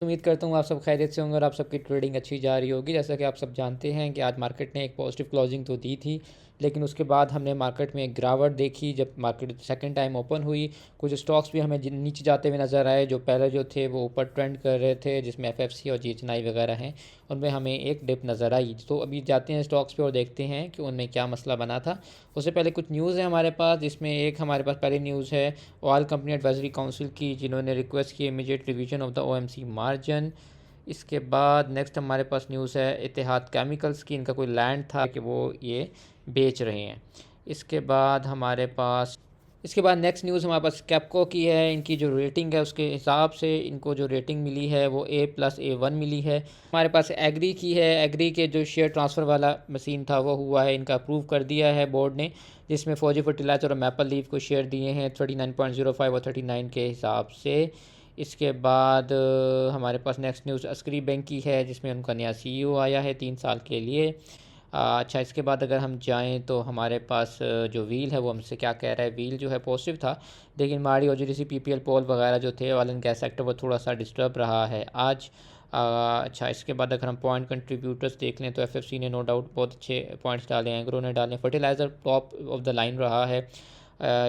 उम्मीद करता हूँ आप सब खैरियत से होंगे और आप सबकी ट्रेडिंग अच्छी जा रही होगी। जैसा कि आप सब जानते हैं कि आज मार्केट ने एक पॉजिटिव क्लोजिंग तो दी थी, लेकिन उसके बाद हमने मार्केट में एक गिरावट देखी जब मार्केट सेकंड टाइम ओपन हुई। कुछ स्टॉक्स भी हमें नीचे जाते हुए नज़र आए, जो पहले जो थे वो ऊपर ट्रेंड कर रहे थे, जिसमें एफएफसी और जीएचएनआई वगैरह हैं। उनमें हमें एक डिप नज़र आई। तो अभी जाते हैं स्टॉक्स पे और देखते हैं कि उनमें क्या मसला बना था। उससे पहले कुछ न्यूज़ है हमारे पास, जिसमें एक हमारे पास पहली न्यूज़ है ऑयल कंपनी एडवाइजरी काउंसिल की, जिन्होंने रिक्वेस्ट की immediate revision of the OMC margin. इसके बाद नेक्स्ट हमारे पास न्यूज़ है इतिहाद केमिकल्स की, इनका कोई लैंड था कि वो ये बेच रहे हैं। इसके बाद हमारे पास नेक्स्ट न्यूज़ हमारे पास कैपको की है। इनकी जो रेटिंग है उसके हिसाब से इनको जो रेटिंग मिली है वो A+A1 मिली है। हमारे पास एग्री की है। एग्री के जो शेयर ट्रांसफ़र वाला मशीन था वो हुआ है, इनका अप्रूव कर दिया है बोर्ड ने, जिसमें फौजी फर्टिलाइजर और मैपल लीफ को शेयर दिए हैं 39.05 और 39 के हिसाब से। इसके बाद हमारे पास नेक्स्ट न्यूज़ अस्करी बैंक की है, जिसमें उनका नया सीईओ आया है 3 साल के लिए। अच्छा, इसके बाद अगर हम जाएं तो हमारे पास जो व्हील है वो हमसे क्या कह रहा है। व्हील जो है पॉजिटिव था, लेकिन माड़ी OGDC PPL पोल वगैरह जो थे ऑयल एंड गैस सेक्टर वो थोड़ा सा डिस्टर्ब रहा है आज। अच्छा, इसके बाद अगर हम पॉइंट कंट्रीब्यूटर्स देख लें तो एफएफसी ने नो डाउट बहुत अच्छे पॉइंट्स डाले हैं, एग्रो ने डाले, fertiliser top of the line रहा है।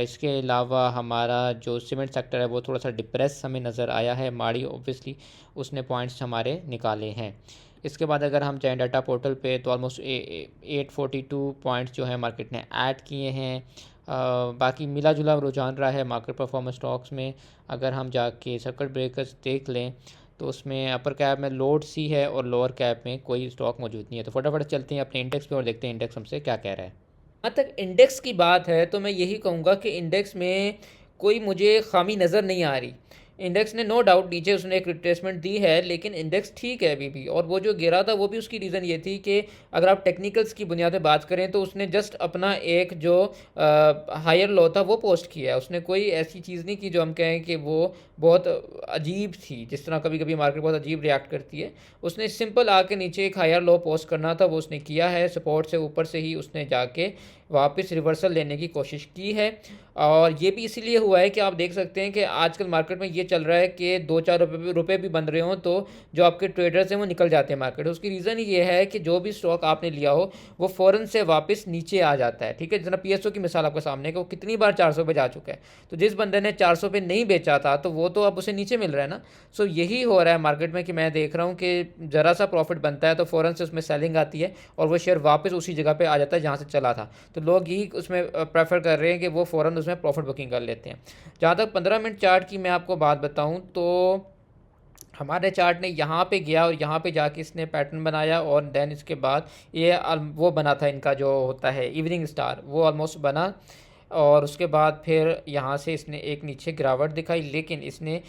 इसके अलावा हमारा जो सीमेंट सेक्टर है वो थोड़ा सा डिप्रेस हमें नज़र आया है। माड़ी ऑब्वियसली उसने पॉइंट्स हमारे निकाले हैं। इसके बाद अगर हम जाएँ डाटा पोर्टल पे तो ऑलमोस्ट 842 पॉइंट्स जो है मार्केट ने ऐड किए हैं। बाकी मिला जुला रुझान रहा है मार्केट परफॉर्मेंस स्टॉक्स में। अगर हम जाके सर्किट ब्रेकर्स देख लें तो उसमें अपर कैप में लोड सी है और लोअर कैप में कोई स्टॉक मौजूद नहीं है। तो फटाफट चलते हैं अपने इंडेक्स पे और देखते हैं इंडेक्स हमसे क्या कह रहा है। जहाँ तक इंडेक्स की बात है तो मैं यही कहूँगा कि इंडेक्स में कोई मुझे खामी नज़र नहीं आ रही। इंडेक्स ने नो डाउट नीचे उसने एक रिट्रेसमेंट दी है, लेकिन इंडेक्स ठीक है अभी भी। और वो जो गिरा था वो भी उसकी रीज़न ये थी कि अगर आप टेक्निकल्स की बुनियाद पे बात करें तो उसने जस्ट अपना एक जो हायर लो था वो पोस्ट किया है। उसने कोई ऐसी चीज़ नहीं की जो हम कहें कि वो बहुत अजीब थी, जिस तरह कभी कभी मार्केट बहुत अजीब रिएक्ट करती है। उसने सिंपल आके नीचे एक हायर लो पोस्ट करना था, वो उसने किया है। सपोर्ट से ऊपर से ही उसने जाके वापस रिवर्सल लेने की कोशिश की है। और ये भी इसीलिए हुआ है कि आप देख सकते हैं कि आजकल मार्केट में ये चल रहा है कि 2-4 रुपये भी बन रहे हों तो जो आपके ट्रेडर्स हैं वो निकल जाते हैं मार्केट। उसकी रीज़न ये है कि जो भी स्टॉक आपने लिया हो वो फ़ौरन से वापस नीचे आ जाता है। ठीक है, जितना PSO की मिसाल आपके सामने है कि वो कितनी बार 400 पे जा चुका है। तो जिस बंदे ने 400 पे नहीं बेचा था तो वो तो अब उसे नीचे मिल रहा है ना। सो यही हो रहा है मार्केट में कि मैं देख रहा हूँ कि ज़रा सा प्रॉफिट बनता है तो फ़ौरन से उसमें सेलिंग आती है और वो शेयर वापस उसी जगह पे आ जाता है जहाँ से चला था। तो लोग यही उसमें प्रेफर कर रहे हैं कि वो फ़ौरन उसमें प्रॉफिट बुकिंग कर लेते हैं। जहाँ तक 15 मिनट चार्ट की मैं आपको बात बताऊँ तो हमारे चार्ट ने यहाँ पे गया और यहाँ पे जाके इसने पैटर्न बनाया और देन इसके बाद ये वो बना था इनका जो होता है इवनिंग स्टार, वो ऑलमोस्ट बना। और उसके बाद फिर यहाँ से इसने एक नीचे गिरावट दिखाई, लेकिन इसने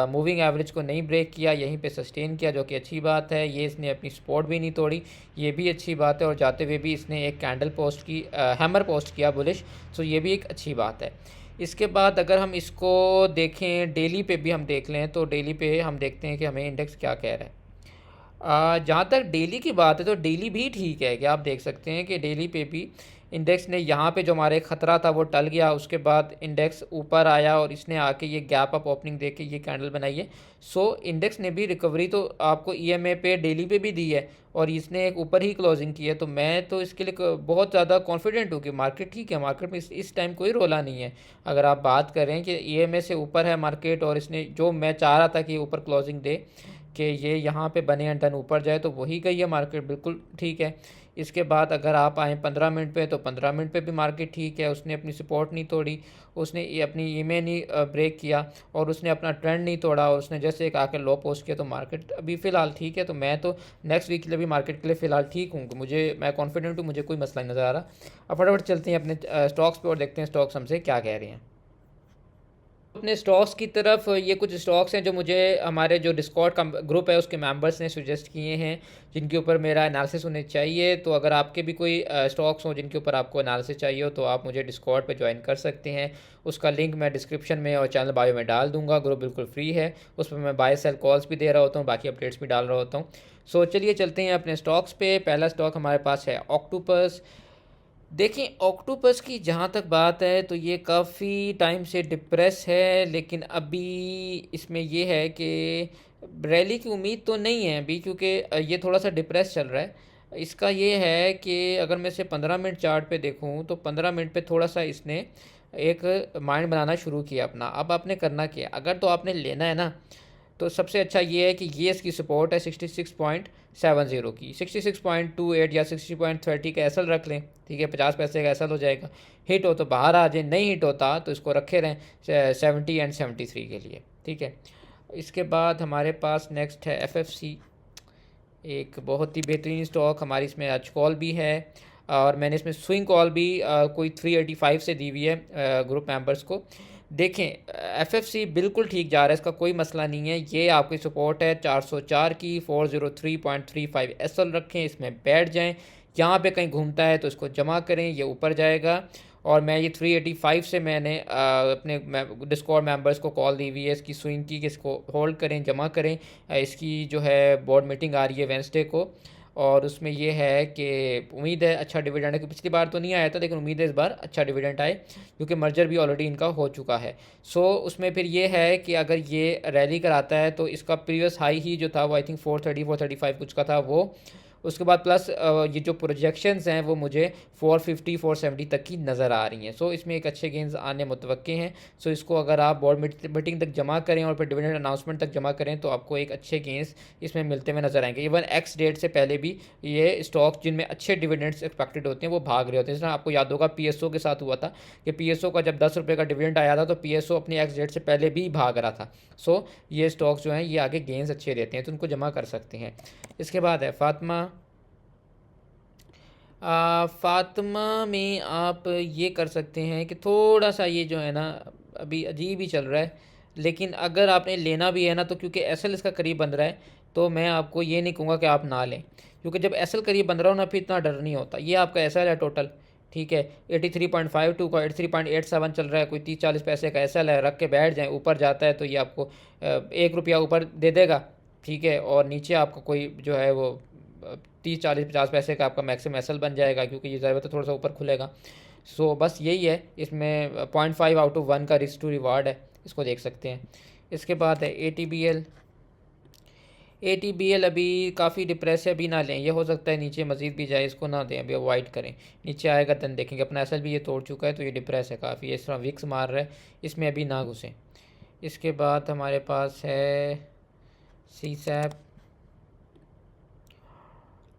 मूविंग एवरेज को नहीं ब्रेक किया, यहीं पे सस्टेन किया, जो कि अच्छी बात है। ये इसने अपनी सपोर्ट भी नहीं तोड़ी, ये भी अच्छी बात है। और जाते हुए भी इसने एक कैंडल पोस्ट की, हैमर पोस्ट किया बुलिश, सो ये भी एक अच्छी बात है। इसके बाद अगर हम इसको देखें डेली पे भी हम देख लें तो डेली पे हम देखते हैं कि हमें इंडेक्स क्या कह रहा है। जहाँ तक डेली की बात है तो डेली भी ठीक है कि आप देख सकते हैं कि डेली पे भी इंडेक्स ने यहाँ पे जो हमारे ख़तरा था वो टल गया। उसके बाद इंडेक्स ऊपर आया और इसने आके ये गैप अप ओपनिंग दे के ये कैंडल बनाई है। सो इंडेक्स ने भी रिकवरी तो आपको EMA पे डेली पे भी दी है और इसने एक ऊपर ही क्लोजिंग की है। तो मैं तो इसके लिए बहुत ज़्यादा कॉन्फिडेंट हूँ कि मार्केट ठीक है, मार्केट में इस टाइम कोई रोला नहीं है। अगर आप बात करें कि EMA से ऊपर है मार्केट और इसने जो मैं चाह रहा था कि ऊपर क्लोजिंग दे कि ये यहाँ पे बने एंड डन ऊपर जाए तो वही गई है मार्केट, बिल्कुल ठीक है। इसके बाद अगर आप आएँ 15 मिनट पे तो 15 मिनट पे भी मार्केट ठीक है। उसने अपनी सपोर्ट नहीं तोड़ी, उसने अपनी ईमे नहीं ब्रेक किया और उसने अपना ट्रेंड नहीं तोड़ा और उसने जैसे एक आके लो पोस्ट किया। तो मार्केट अभी फ़िलहाल ठीक है। तो मैं तो नेक्स्ट वीक के लिए भी मार्केट के लिए फ़िलहाल ठीक हूँ, मैं कॉन्फिडेंट हूँ, मुझे कोई मसला नहीं नज़र आ रहा। अब फटाफट चलते हैं अपने स्टॉक्स पे और देखते हैं स्टॉक्स हमसे क्या कह रहे हैं। अपने स्टॉक्स की तरफ ये कुछ स्टॉक्स हैं जो मुझे हमारे जो डिस्कॉर्ड का ग्रुप है उसके मेंबर्स ने सुजेस्ट किए हैं, जिनके ऊपर मेरा एनालिसिस होने चाहिए। तो अगर आपके भी कोई स्टॉक्स हों जिनके ऊपर आपको एनालिसिस चाहिए हो तो आप मुझे डिस्कॉर्ड पे ज्वाइन कर सकते हैं। उसका लिंक मैं डिस्क्रिप्शन में और चैनल बायो में डाल दूंगा। ग्रुप बिल्कुल फ्री है, उस पर मैं बाय सेल कॉल्स भी दे रहा होता हूँ, बाकी अपडेट्स भी डाल रहा होता हूँ। सो चलिए चलते हैं अपने स्टॉक्स पे। पहला स्टॉक हमारे पास है ऑक्टोपस। देखें, ऑक्टोपस की जहाँ तक बात है तो ये काफ़ी टाइम से डिप्रेस है, लेकिन अभी इसमें ये है कि रैली की उम्मीद तो नहीं है अभी, क्योंकि ये थोड़ा सा डिप्रेस चल रहा है। इसका ये है कि अगर मैं इसे 15 मिनट चार्ट पे देखूँ तो 15 मिनट पे थोड़ा सा इसने एक माइंड बनाना शुरू किया अपना। अब आपने करना क्या, अगर तो आपने लेना है ना, तो सबसे अच्छा ये है कि ये इसकी सपोर्ट है 66.70 की, 66.28 या 60.30 का एसल रख लें। ठीक है, 50 पैसे का एसल हो जाएगा। हिट हो तो बाहर आ जाए, नहीं हिट होता तो इसको रखे रहें 70 एंड 73 के लिए। ठीक है, इसके बाद हमारे पास नेक्स्ट है FFC, एक बहुत ही बेहतरीन स्टॉक। हमारी इसमें आज कॉल भी है और मैंने इसमें स्विंग कॉल भी कोई 385 से दी हुई है ग्रुप मेंबर्स को। देखें, FFC बिल्कुल ठीक जा रहा है, इसका कोई मसला नहीं है। ये आपकी सपोर्ट है 404 की, 403.35 एसएल रखें, इसमें बैठ जाएं। यहाँ पे कहीं घूमता है तो इसको जमा करें, ये ऊपर जाएगा। और मैं ये 385 से मैंने अपने डिस्कॉर्ड मेंबर्स को कॉल दी हुई है इसकी स्विंग की कि इसको होल्ड करें, जमा करें। इसकी जो है बोर्ड मीटिंग आ रही है वेंसडे को, और उसमें ये है कि उम्मीद है अच्छा डिविडेंड है, कि पिछली बार तो नहीं आया था लेकिन उम्मीद है इस बार अच्छा डिविडेंड आए, क्योंकि मर्जर भी ऑलरेडी इनका हो चुका है। सो उसमें फिर ये है कि अगर ये रैली कराता है तो इसका प्रीवियस हाई ही जो था वो आई थिंक 430 435 कुछ का था वो। उसके बाद प्लस ये जो प्रोजेक्शंस हैं वो मुझे 450 470 तक की नज़र आ रही हैं। सो इसमें एक अच्छे गेंस आने मुतवक्के हैं। सो इसको अगर आप बोर्ड मीटिंग तक जमा करें और फिर डिविडेंड अनाउंसमेंट तक जमा करें तो आपको एक अच्छे गेंस इसमें मिलते हुए नजर आएंगे। इवन एक्स डेट से पहले भी ये स्टॉक जिनमें अच्छे डिविडेंड्स एक्सपेक्टेड होते हैं वो भाग रहे होते हैं। जिस तरह आपको याद होगा PSO के साथ हुआ था कि PSO का जब 10 रुपये का डिविडेंड आया था तो PSO अपनी एक्स डेट से पहले भी भाग रहा था। सो ये स्टॉक्स जो हैं ये आगे गेंस अच्छे देते हैं, तो उनको जमा कर सकते हैं। इसके बाद है फातिमा। फातिमा में आप ये कर सकते हैं कि थोड़ा सा ये जो है ना अभी अजीब ही चल रहा है, लेकिन अगर आपने लेना भी है ना तो क्योंकि एसएल इसका करीब बन रहा है तो मैं आपको ये नहीं कहूँगा कि आप ना लें, क्योंकि जब एसएल करीब बन रहा हो ना फिर इतना डर नहीं होता। ये आपका एसएल है टोटल, ठीक है, 83.52 का 83.87 चल रहा है, कोई 30-40 पैसे का एसएल है, रख के बैठ जाएँ। ऊपर जाता है तो ये आपको 1 रुपया ऊपर दे देगा, ठीक है, और नीचे आपको कोई जो है वो 30-40-50 पैसे का आपका मैक्सिमम एसएल बन जाएगा, क्योंकि ये ज़रूरत है थोड़ा सा ऊपर खुलेगा। सो बस यही है, इसमें 0.5/1 का रिस्क टू रिवार्ड है, इसको देख सकते हैं। इसके बाद है ATBL अभी काफ़ी डिप्रेस है, अभी ना लें, ये हो सकता है नीचे मज़ीद भी जाए, इसको ना दें, अभी अवॉइड करें। नीचे आएगा then देखेंगे। अपना एसएल भी ये तोड़ चुका है तो ये डिप्रेस है काफ़ी, इस तरह विक्स मार रहा है, इसमें अभी ना घुसें। इसके बाद हमारे पास है CSAP।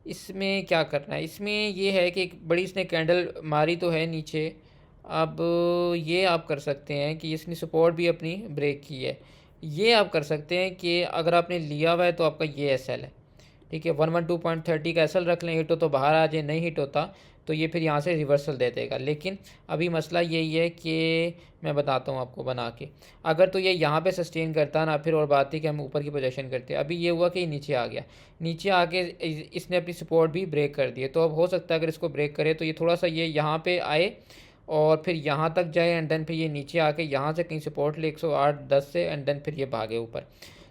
इसमें क्या करना है, इसमें ये है कि एक बड़ी इसने कैंडल मारी तो है नीचे। अब ये आप कर सकते हैं कि इसने सपोर्ट भी अपनी ब्रेक की है। ये आप कर सकते हैं कि अगर आपने लिया हुआ है तो आपका ये एसएल है, ठीक है, 112.30 का एसएल रख लें। हिट हो तो बाहर आ जाए, नहीं हिट होता तो ये फिर यहाँ से रिवर्सल दे देगा। लेकिन अभी मसला यही है कि मैं बताता हूँ आपको बना के, अगर तो ये यहाँ पे सस्टेन करता ना फिर और बात थी कि हम ऊपर की पोजीशन करते। अभी ये हुआ कि नीचे आ गया, नीचे आके इसने अपनी सपोर्ट भी ब्रेक कर दी है। तो अब हो सकता है अगर इसको ब्रेक करे तो ये थोड़ा सा ये यहाँ पे आए और फिर यहाँ तक जाए एंड देन फिर ये नीचे आके यहाँ से कहीं सपोर्ट ले 108-10 से एंड देन फिर ये भागे ऊपर।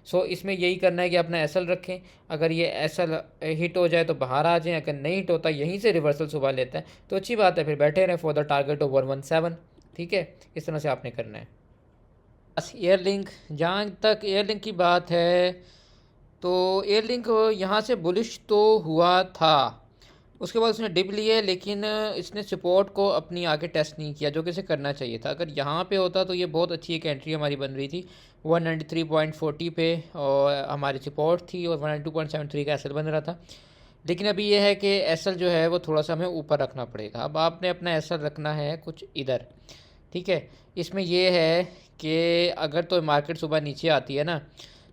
सो इसमें यही करना है कि अपना एसएल रखें। अगर ये एसएल हिट हो जाए तो बाहर आ जाएं, अगर नहीं हिट होता यहीं से रिवर्सल सुबह लेता है तो अच्छी बात है, फिर बैठे रहें फॉर द टारगेट ऑफ 117। ठीक है, इस तरह से आपने करना है। बस एयरलिंक, जहाँ तक एयरलिंक की बात है तो एयरलिंक यहाँ से बुलिश तो हुआ था, उसके बाद उसने डिप ली है, लेकिन इसने सपोर्ट को अपनी आगे टेस्ट नहीं किया जो कि इसे करना चाहिए था। अगर यहाँ पे होता तो ये बहुत अच्छी एक एंट्री हमारी बन रही थी 193.40 पे, और हमारी सपोर्ट थी, और 192.73 का एसएल बन रहा था। लेकिन अभी ये है कि एसएल जो है वो थोड़ा सा हमें ऊपर रखना पड़ेगा। अब आपने अपना एसएल रखना है कुछ इधर, ठीक है। इसमें ये है कि अगर तो मार्केट सुबह नीचे आती है ना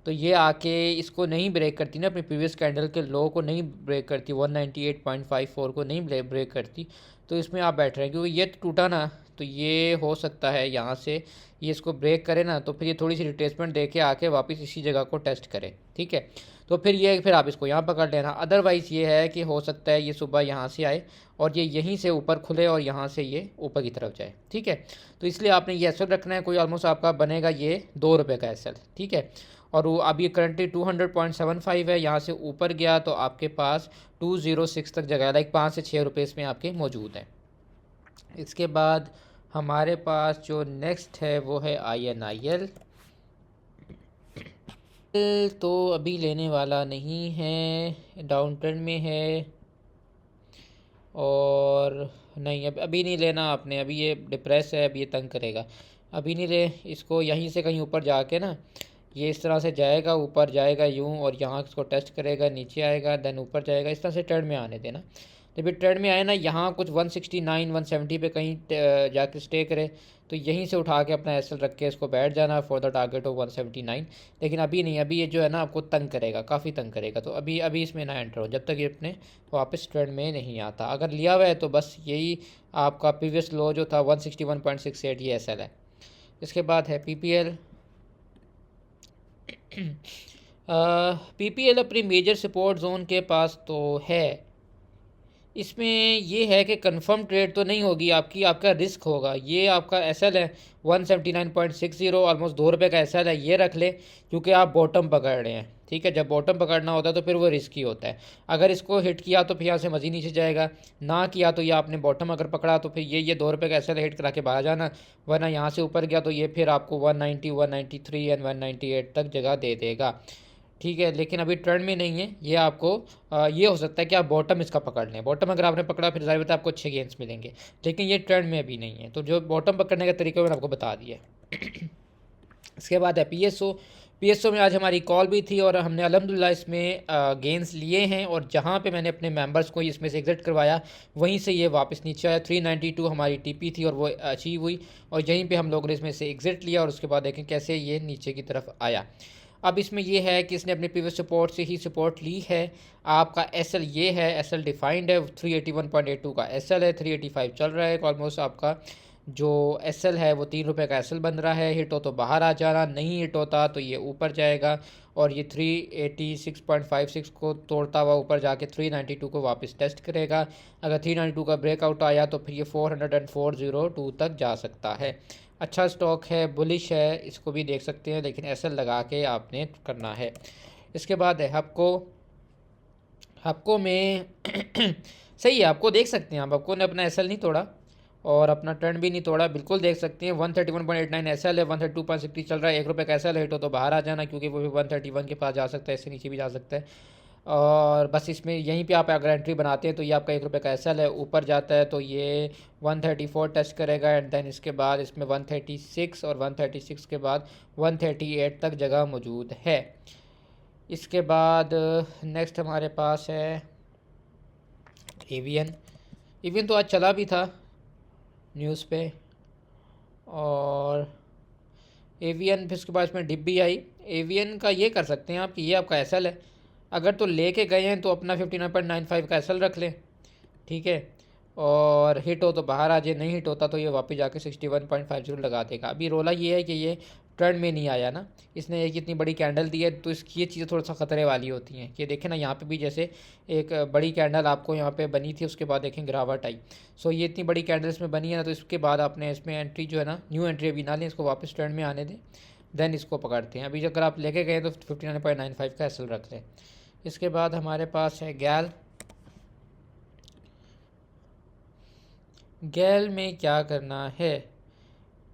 तो ये आके इसको नहीं ब्रेक करती ना, अपने प्रीवियस कैंडल के लो को नहीं ब्रेक करती, 198.54 को नहीं ब्रेक करती, तो इसमें आप बैठ रहे हैं। क्योंकि ये टूटा ना तो ये हो सकता है यहाँ से ये इसको ब्रेक करे ना तो फिर ये थोड़ी सी रिट्रेसमेंट दे के आके वापस इसी जगह को टेस्ट करे, ठीक है। तो फिर आप इसको यहाँ पकड़ लेना। अदरवाइज़ ये है कि हो सकता है ये सुबह यहाँ से आए और ये यहीं से ऊपर खुले और यहाँ से ये ऊपर की तरफ जाए, ठीक है। तो इसलिए आपने ये एसएल रखना है, कोई ऑलमोस्ट आपका बनेगा ये 2 रुपये का एसएल, ठीक है। और वो अभी करंटली 200.75 है, यहाँ से ऊपर गया तो आपके पास 206 तक जगह है, लाइक 5 से 6 रुपये इसमें आपके मौजूद हैं। इसके बाद हमारे पास जो नेक्स्ट है वो है INIL। तो अभी लेने वाला नहीं है, डाउन ट्रेंड में है और नहीं, अभी नहीं लेना आपने, अभी ये डिप्रेस है, अभी ये तंग करेगा, अभी नहीं ले इसको। यहीं से कहीं ऊपर जाके ना ये इस तरह से जाएगा, ऊपर जाएगा यूं और यहाँ इसको टेस्ट करेगा, नीचे आएगा, देन ऊपर जाएगा, इस तरह से ट्रेंड में आने देना। जब ये ट्रेंड में आए ना, यहाँ कुछ 169 170 पे कहीं जाके स्टे करे तो यहीं से उठा के अपना एसएल रख के इसको बैठ जाना फॉर द टारगेट ऑफ 179। लेकिन अभी नहीं, अभी ये जो है ना आपको तंग करेगा, काफ़ी तंग करेगा, तो अभी अभी इसमें ना एंटर हो जब तक ये अपने वापस ट्रेंड में नहीं आता। अगर लिया हुआ है तो बस यही आपका प्रीवियस लो जो था 161.68 ये एसएल है। इसके बाद है PPL। PPL अपनी मेजर सपोर्ट जोन के पास तो है, इसमें ये है कि कंफर्म ट्रेड तो नहीं होगी आपकी, आपका रिस्क होगा। ये आपका एसएल है 179.60, ऑलमोस्ट ₹2 का एसएल है, ये रख ले क्योंकि आप बॉटम पकड़ रहे हैं। ठीक है, जब बॉटम पकड़ना होता है तो फिर वो रिस्की होता है। अगर इसको हिट किया तो फिर यहाँ से मज़ीद नीचे जाएगा, ना किया तो ये आपने बॉटम अगर पकड़ा तो फिर ये ₹2 का एसएल हिट करा के बाहर जाना, वरना यहाँ से ऊपर गया तो ये फिर आपको 190 193 एंड 198 तक जगह दे देगा। ठीक है, लेकिन अभी ट्रेंड में नहीं है ये, आपको ये हो सकता है कि आप बॉटम इसका पकड़ लें। बॉटम अगर आपने पकड़ा फिर जाहिर बात है आपको अच्छे गेंस मिलेंगे, लेकिन ये ट्रेंड में अभी नहीं है। तो जो बॉटम पकड़ने का तरीका मैंने आपको बता दिया। इसके बाद है PSO में आज हमारी कॉल भी थी और हमने अल्हम्दुलिल्लाह इसमें गेंस लिए हैं, और जहाँ पे मैंने अपने मेंबर्स को इसमें से एग्जिट करवाया वहीं से ये वापस नीचे आया। 392 हमारी TP थी और वो अचीव हुई, और यहीं पे हम लोगों ने इसमें से एग्जिट लिया और उसके बाद देखें कैसे ये नीचे की तरफ आया। अब इसमें ये है कि इसने अपने प्रीवियस सपोर्ट से ही सपोर्ट ली है। आपका एसएल ये है, एसएल डिफाइंड है, 381.82 का एसएल है, 385 चल रहा है ऑलमोस्ट। आपका जो एसएल है वो ₹3 का एसएल बन रहा है, हिट हो तो बाहर आ जाना, नहीं हिट होता तो ये ऊपर जाएगा और ये 386.56 को तोड़ता हुआ ऊपर जाके 392 को वापस टेस्ट करेगा। अगर 392 का ब्रेकआउट आया तो फिर ये 404.02 तक जा सकता है। अच्छा स्टॉक है, बुलिश है, इसको भी देख सकते हैं, लेकिन एसएल लगा के आपने करना है। इसके बाद है हपको में सही है, आपको देख सकते हैं आप, हपको ने अपना एसएल नहीं तोड़ा और अपना ट्रेंड भी नहीं तोड़ा, बिल्कुल देख सकते हैं। 131.89 एसएल है, 132.60 चल रहा है, ₹1 का एसएल हिट हो तो बाहर आ जाना क्योंकि वो भी 131 के पास जा सकता है, इससे नीचे भी जा सकता है। और बस इसमें यहीं पे आप अगर एंट्री बनाते हैं तो ये आपका ₹1 का एसएल है, ऊपर जाता है तो ये 134 टेस्ट करेगा एंड देन इसके बाद इसमें 136 और 136 के बाद 138 तक जगह मौजूद है। इसके बाद नेक्स्ट हमारे पास है एवियन तो आज चला भी था न्यूज़ पे, और एवियन फिर उसके बाद इसमें डिप भी आई। एवियन का ये कर सकते हैं आप कि ये आपका एसएल है, अगर तो लेके गए हैं तो अपना 59.95 का एसएल रख लें। ठीक है, और हिट हो तो बाहर आ जाए, नहीं हिट होता तो ये वापस जाके 61.50 लगा देगा। अभी रोला ये है कि ये ट्रेंड में नहीं आया ना, इसने एक इतनी बड़ी कैंडल दी है तो इसकी ये चीज़ें थोड़ा सा ख़तरे वाली होती हैं कि देखें ना, यहाँ पे भी जैसे एक बड़ी कैंडल आपको यहाँ पे बनी थी, उसके बाद देखें गिरावट आई। सो ये इतनी बड़ी कैंडल इसमें बनी है ना, तो इसके बाद आपने इसमें एंट्री जो है ना, न्यू एंट्री अभी ना लें, इसको वापस ट्रेंड में आने दें, देन इसको पकड़ते हैं। अभी अगर आप लेके गए तो 59.95 का एसएल रख लें। इसके बाद हमारे पास है गैल में क्या करना है।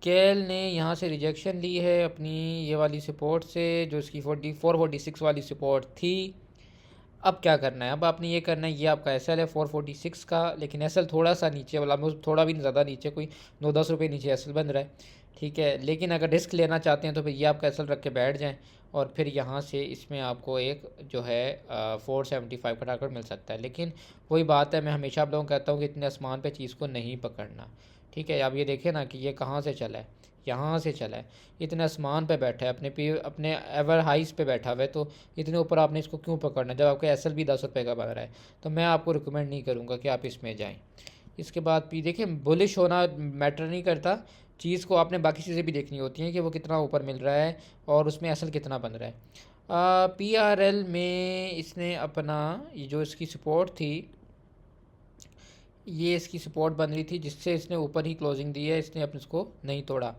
गैल ने यहाँ से रिजेक्शन ली है अपनी ये वाली सपोर्ट से, जो इसकी 446 वाली सपोर्ट थी। अब क्या करना है, अब आपने ये करना है, ये आपका एसएल है 446 का, लेकिन एसएल थोड़ा सा नीचे वाला, थोड़ा भी नहीं ज़्यादा नीचे, कोई 9-10 रुपये नीचे एसएल बन रहा है। ठीक है, लेकिन अगर रिस्क लेना चाहते हैं तो फिर ये आपका एसएल रख के बैठ जाएं, और फिर यहाँ से इसमें आपको एक जो है 475 का टारगेट मिल सकता है। लेकिन वही बात है, मैं हमेशा आप लोगों को कहता हूँ कि इतने आसमान पे चीज़ को नहीं पकड़ना। ठीक है, आप ये देखिए ना कि ये कहाँ से चला है, यहाँ से चला है, इतने आसमान पे बैठा है, अपने एवर हाइस पे बैठा हुआ है, तो इतने ऊपर आपने इसको क्यों पकड़ना जब आपका एसएल भी ₹10 का बन रहा है। तो मैं आपको रिकमेंड नहीं करूँगा कि आप इसमें जाएँ। इसके बाद भी देखिए, बुलिश होना मैटर नहीं करता, चीज़ को आपने बाकी चीज़ें भी देखनी होती हैं कि वो कितना ऊपर मिल रहा है और उसमें एसएल कितना बन रहा है। PRL में इसने अपना ये जो इसकी सपोर्ट थी, ये इसकी सपोर्ट बन रही थी जिससे इसने ऊपर ही क्लोजिंग दी है, इसने अपने इसको नहीं तोड़ा।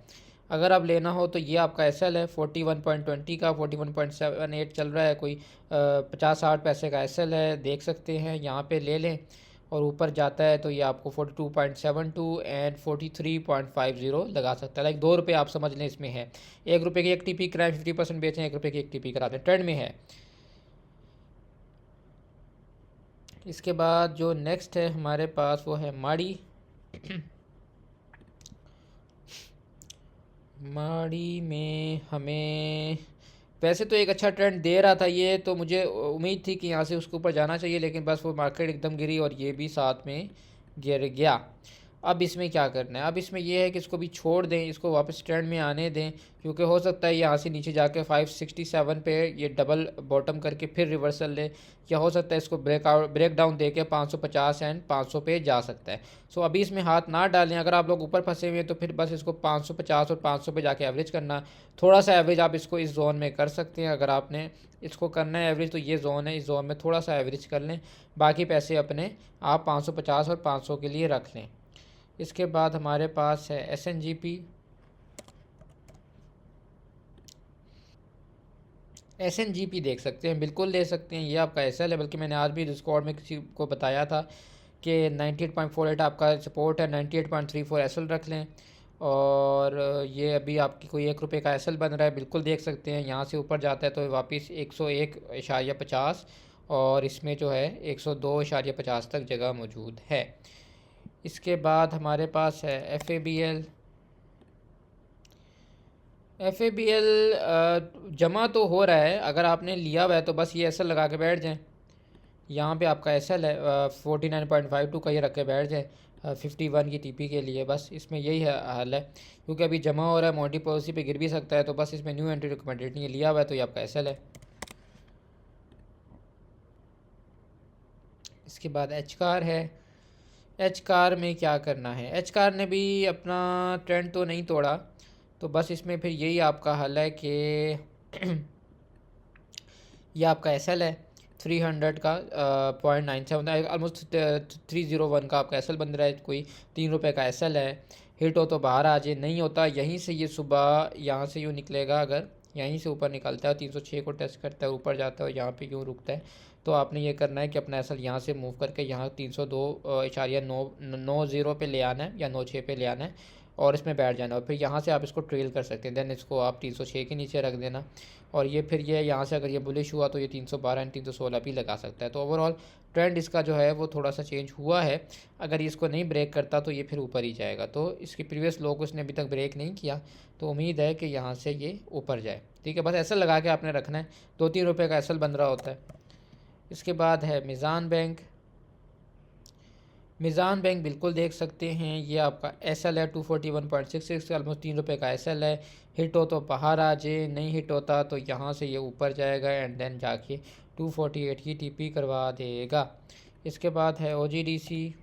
अगर आप लेना हो तो ये आपका एसएल है 41.20 का, 41.78 चल रहा है, कोई 50-60 पैसे का एसएल है, देख सकते हैं यहाँ पे ले लें। और ऊपर जाता है तो ये आपको 42.72 एंड 43.50 लगा सकता है। लाइक 2 रुपये आप समझ लें इसमें है। 1 रुपये की एक टीपी कराएं, 50% बेचें, 1 रुपये की एक टीपी कराते हैं, ट्रेंड में है। इसके बाद जो नेक्स्ट है हमारे पास वो है माड़ी। माड़ी में हमें वैसे तो एक अच्छा ट्रेंड दे रहा था ये, तो मुझे उम्मीद थी कि यहाँ से उसके ऊपर जाना चाहिए, लेकिन बस वो मार्केट एकदम गिरी और ये भी साथ में गिर गया। अब इसमें क्या करना है, अब इसमें ये है कि इसको भी छोड़ दें, इसको वापस ट्रेंड में आने दें, क्योंकि हो सकता है यहाँ से नीचे जाके 567 पे ये डबल बॉटम करके फिर रिवर्सल ले, या हो सकता है इसको ब्रेक डाउन दे के 550 एंड 500 पे जा सकता है। सो अभी इसमें हाथ ना डालें। अगर आप लोग ऊपर फंसे हुए हैं तो फिर बस इसको 550 और 500 पे जाके एवरेज करना। थोड़ा सा एवरेज आप इसको इस जोन में कर सकते हैं। अगर आपने इसको करना है एवरेज तो ये जोन है, इस जोन में थोड़ा सा एवरेज कर लें, बाकी पैसे अपने आप 550 और 500 के लिए रख लें। इसके बाद हमारे पास है SNGP। SNGP देख सकते हैं, बिल्कुल ले सकते हैं, ये आपका एसएल है। बल्कि मैंने आज भी डिस्कॉर्ड में किसी को बताया था कि 98.48 आपका सपोर्ट है, 98.34 एसएल रख लें। और ये अभी आपकी कोई 1 रुपये का एसएल बन रहा है, बिल्कुल देख सकते हैं। यहाँ से ऊपर जाता है तो वापस 101.50 और इसमें जो है 102.50 तक जगह मौजूद है। इसके बाद हमारे पास है FABL। जमा तो हो रहा है, अगर आपने लिया हुआ है तो बस ये एसएल लगा के बैठ जाएं। यहाँ पे आपका एसएल है 49.52 का, ये रख के बैठ जाए 51 की टीपी के लिए। बस इसमें यही है हाल है, क्योंकि अभी जमा हो रहा है, मॉडी पॉलिसी पे गिर भी सकता है, तो बस इसमें न्यू एंट्री रिकमेंडेड नहीं है, लिया हुआ है तो ये आपका एसएल है। इसके बाद एच कार है। एच कार में क्या करना है, एच कार ने भी अपना ट्रेंड तो नहीं तोड़ा, तो बस इसमें फिर यही आपका हल है कि ये आपका एसएल है 300 का 0.97, ऑलमोस्ट 301 का आपका एसएल बन रहा है। कोई 3 रुपये का एसएल है, हिट हो तो बाहर आ जाए, नहीं होता यहीं से ये सुबह यहाँ से यूँ निकलेगा। अगर यहीं से ऊपर निकलता है 306 को टेस्ट करता है, ऊपर जाता है और यहाँ पे यूँ रुकता है, तो आपने ये करना है कि अपना एसएल यहाँ से मूव करके यहाँ 302.90 पे ले आना है या 96 पे ले आना है और इसमें बैठ जाना। और फिर यहाँ से आप इसको ट्रेल कर सकते हैं, देन इसको आप 306 के नीचे रख देना। और ये फिर ये यहाँ से अगर ये बुलिश हुआ तो ये 312 एंड 316 भी लगा सकता है। तो ओवरऑल ट्रेंड इसका जो है वो थोड़ा सा चेंज हुआ है। अगर ये इसको नहीं ब्रेक करता तो ये फिर ऊपर ही जाएगा। तो इसकी प्रीवियस लो को इसने अभी तक ब्रेक नहीं किया, तो उम्मीद है कि यहाँ से ये ऊपर जाए। ठीक है, बस एसएल लगा के आपने रखना है, 2-3 रुपये का एसएल बन रहा होता है। इसके बाद है मीज़ान बैंक। मीज़ान बैंक बिल्कुल देख सकते हैं, ये आपका एसएल है 241.66, ऑलमोस्ट 3 रुपये का एसएल है। हिट हो तो बाहर आ जाए, नहीं हिट होता तो यहाँ से ये ऊपर जाएगा एंड देन जाके 248 की टीपी करवा देगा। इसके बाद है OGDC।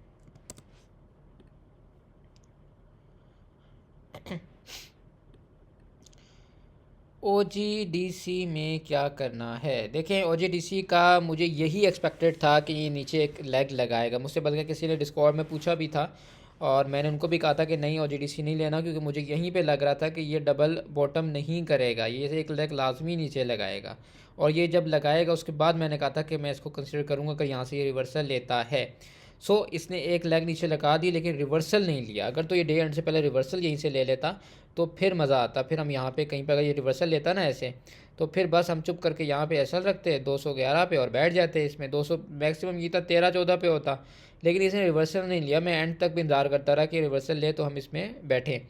OGDC में क्या करना है, देखें OGDC का मुझे यही एक्सपेक्टेड था कि ये नीचे एक लेग लगाएगा। मुझसे बल्कि किसी ने डिस्कॉर्ड में पूछा भी था और मैंने उनको भी कहा था कि नहीं OGDC नहीं लेना, क्योंकि मुझे यहीं पे लग रहा था कि ये डबल बॉटम नहीं करेगा, ये एक लेग लाजमी नीचे लगाएगा। और ये जब लगाएगा उसके बाद मैंने कहा था कि मैं इसको कंसिडर करूँगा कि यहाँ से ये रिवर्सल लेता है। सो इसने एक लेग नीचे लगा दी लेकिन रिवर्सल नहीं लिया। अगर तो ये डे एंड से पहले रिवर्सल यहीं से ले लेता तो फिर मज़ा आता, फिर हम यहाँ पे कहीं पर अगर ये रिवर्सल लेता ना ऐसे, तो फिर बस हम चुप करके यहाँ पे एसएल रखते 211 पे और बैठ जाते। इसमें 200 मैक्सिमम ये था 13-14 पे होता, लेकिन इसने रिवर्सल नहीं लिया। मैं एंड तक भी इंतजार करता रहा कि रिवर्सल ले तो हम इसमें बैठें।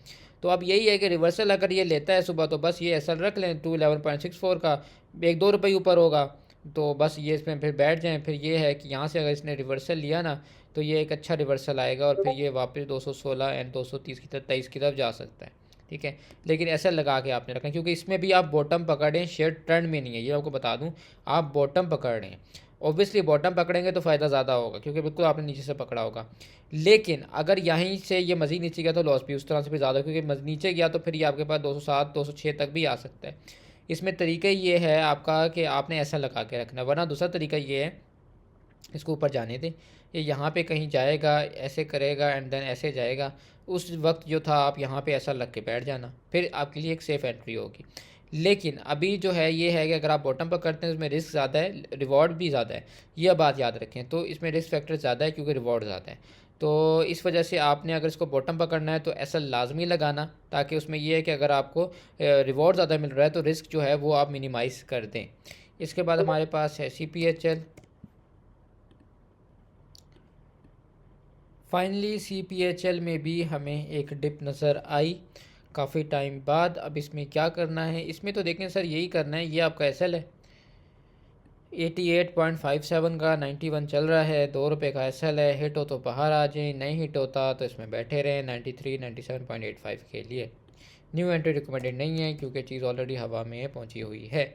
तो अब यही है कि रिवर्सल अगर ये लेता है सुबह तो बस ये एसएल रख लें 211.64 का, 1-2 रुपये ऊपर होगा तो बस ये इसमें फिर बैठ जाएं। फिर ये है कि यहाँ से अगर इसने रिवर्सल लिया ना तो ये एक अच्छा रिवर्सल आएगा और फिर ये वापस 216 एंड 230 की तरफ 23 की तरफ जा सकता है। ठीक है, लेकिन ऐसा लगा के आपने रखना, क्योंकि इसमें भी आप बॉटम पकड़ें, शेयर ट्रेंड में नहीं है, ये आपको बता दूं। आप बॉटम पकड़ रहे हैं, ऑब्वियसली बॉटम पकड़ेंगे तो फ़ायदा ज़्यादा होगा क्योंकि बिल्कुल आपने नीचे से पकड़ा होगा। लेकिन अगर यहीं से ये मज़ीद नीचे गया तो लॉस भी उस तरह से भी ज़्यादा, क्योंकि नीचे गया तो फिर ये आपके पास 207-206 तक भी आ सकता है। इसमें तरीका ये है आपका कि आपने ऐसा लगा के रखना, वरना दूसरा तरीका ये है, इसको ऊपर जाने दें, ये यहाँ पे कहीं जाएगा, ऐसे करेगा एंड देन ऐसे जाएगा। उस वक्त जो था आप यहाँ पे ऐसा लग के बैठ जाना, फिर आपके लिए एक सेफ़ एंट्री होगी। लेकिन अभी जो है ये है कि अगर आप बॉटम पर करते हैं उसमें रिस्क ज़्यादा है, रिवॉर्ड भी ज़्यादा है, यह बात याद रखें। तो इसमें रिस्क फैक्टर ज़्यादा है क्योंकि रिवॉर्ड ज़्यादा है। तो इस वजह से आपने अगर इसको बॉटम पर करना है तो ऐसा लाजमी लगाना, ताकि उसमें यह है कि अगर आपको रिवॉर्ड ज़्यादा मिल रहा है तो रिस्क जो है वो आप मिनिमाइज़ कर दें। इसके बाद हमारे पास है CPHL। फाइनली CPHL में भी हमें एक डिप नज़र आई काफ़ी टाइम बाद। अब इसमें क्या करना है, इसमें तो देखें सर यही करना है, ये आपका SL है 88.57 का 91 चल रहा है, ₹2 का SL है। हिट हो तो बाहर आ जाए, नहीं हिट होता तो इसमें बैठे रहें 93 97.85 के लिए। न्यू एंट्री रिकमेंडेड नहीं है क्योंकि चीज़ ऑलरेडी हवा में पहुंची हुई है।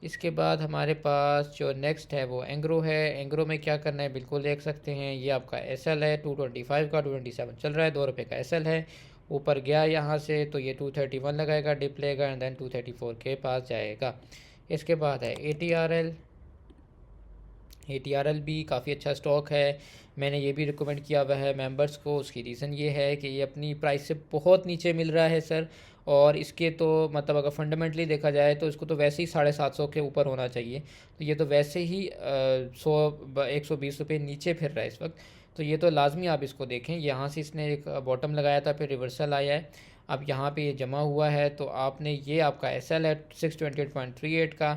इसके बाद हमारे पास जो नेक्स्ट है वो एंग्रो है। एंग्रो में क्या करना है बिल्कुल देख सकते हैं, ये आपका SL है 225 का 227 चल रहा है, ₹2 का SL है। ऊपर गया यहाँ से तो ये 231 लगाएगा, डिप लेगा एंड देन 234 के पास जाएगा। इसके बाद है ATRL भी काफ़ी अच्छा स्टॉक है, मैंने ये भी रिकमेंड किया हुआ है मेंबर्स को। उसकी रीज़न ये है कि ये अपनी प्राइस से बहुत नीचे मिल रहा है सर, और इसके तो मतलब अगर फंडामेंटली देखा जाए तो इसको तो वैसे ही 750 के ऊपर होना चाहिए, तो ये तो वैसे ही 120 रुपये नीचे फिर रहा है इस वक्त। तो ये तो लाजमी आप इसको देखें। यहाँ से इसने एक बॉटम लगाया था, फिर रिवर्सल आया है, अब यहाँ पे ये जमा हुआ है। तो आपने ये आपका SL है 628.38 का,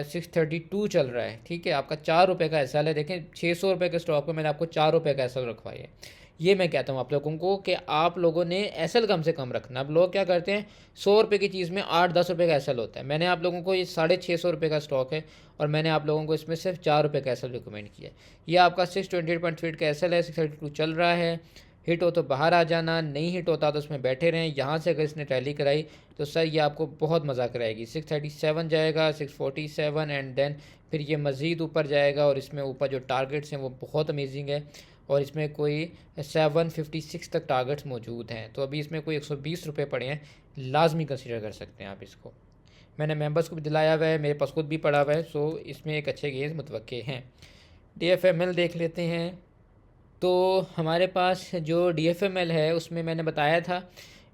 632 चल रहा है, ठीक है। आपका ₹4 का SL है। देखें 600 रुपये के स्टॉक पे मैंने आपको ₹4 का SL रखवाया है। ये मैं कहता हूँ आप लोगों को कि आप लोगों ने SL कम से कम रखना। अब लोग क्या करते हैं, ₹100 की चीज़ में 8-10 रुपये का SL होता है। मैंने आप लोगों को ये 650 का स्टॉक है और मैंने आप लोगों को इसमें सिर्फ ₹4 का SL रिकमेंड किया है। ये आपका 628.3 का SL है, 632 चल रहा है। हिट हो तो बाहर आ जाना, नहीं हिट होता तो उसमें बैठे रहें। यहाँ से अगर इसने रैली कराई तो सर ये आपको बहुत मज़ा कराएगी। 637 जाएगा, 647 एंड देन फिर ये मज़ीद ऊपर जाएगा, और इसमें ऊपर जो टारगेट्स हैं वो बहुत अमेजिंग है, और इसमें कोई 756 तक टारगेट्स मौजूद हैं। तो अभी इसमें कोई 120 रुपये पड़े हैं, लाजमी कंसीडर कर सकते हैं आप इसको। मैंने मेंबर्स को भी दिलाया हुआ है, मेरे पास खुद भी पड़ा हुआ है, सो इसमें एक अच्छे गेंस मुतवक्के हैं। DFML देख लेते हैं। तो हमारे पास जो DFML है उसमें मैंने बताया था